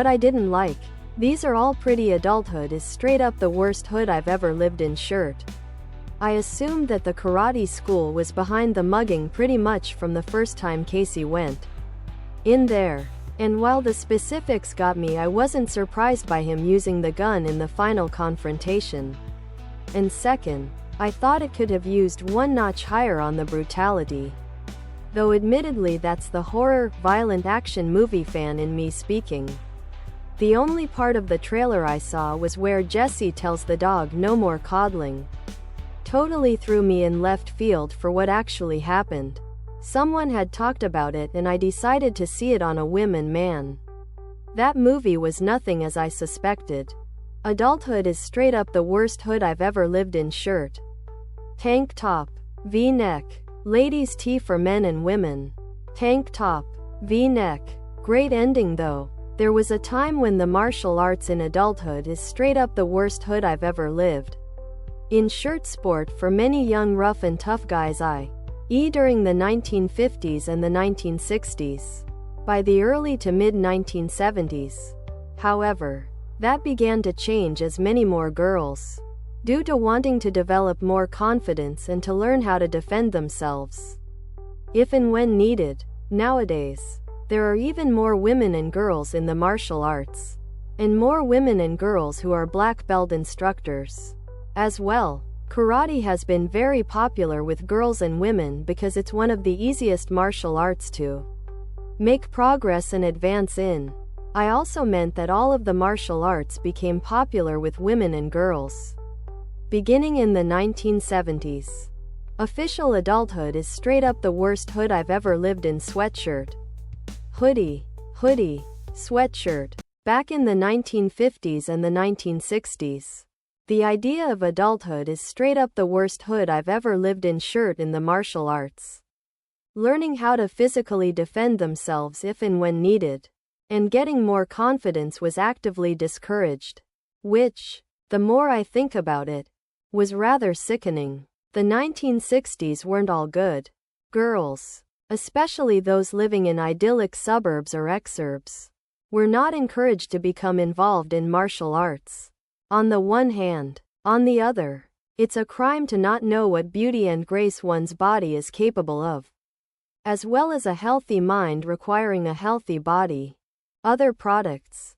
What I didn't like. These are all pretty. Adulthood is straight up the worst hood I've ever lived in shirt. I assumed that the karate school was behind the mugging pretty much from the first time Casey went in there. And while the specifics got me, I wasn't surprised by him using the gun in the final confrontation. And second, I thought it could have used one notch higher on the brutality. Though admittedly that's the horror, violent action movie fan in me speaking. The only part of the trailer I saw was where Jesse tells the dog no more coddling. Totally threw me in left field for what actually happened. Someone had talked about it and I decided to see it on a whim, and man, that movie was nothing as I suspected. Adulthood is straight up the worst hood I've ever lived in shirt. Tank top, V-neck, ladies tee for men and women. Tank top, V-neck. Great ending though. There was a time when the martial arts in adulthood is straight up the worst hood I've ever lived in shirt sport for many young rough and tough guys, i.e. during the 1950s and the 1960s. By the early to mid 1970s, however, that began to change as many more girls, due to wanting to develop more confidence and to learn how to defend themselves if and when needed. Nowadays, there are even more women and girls in the martial arts, and more women and girls who are black belt instructors as well. Karate has been very popular with girls and women because it's one of the easiest martial arts to make progress and advance in. I also meant that all of the martial arts became popular with women and girls beginning in the 1970s. Official adulthood is straight up the worst hood I've ever lived in. Sweatshirt, hoodie, sweatshirt. Back in the 1950s and the 1960s, the idea of adulthood is straight up the worst hood I've ever lived in shirt in the martial arts. Learning how to physically defend themselves if and when needed, and getting more confidence was actively discouraged, which, the more I think about it, was rather sickening. The 1960s weren't all good. Girls, especially those living in idyllic suburbs or exurbs, were not encouraged to become involved in martial arts. On the one hand. On the other, it's a crime to not know what beauty and grace one's body is capable of, as well as a healthy mind requiring a healthy body. Other products.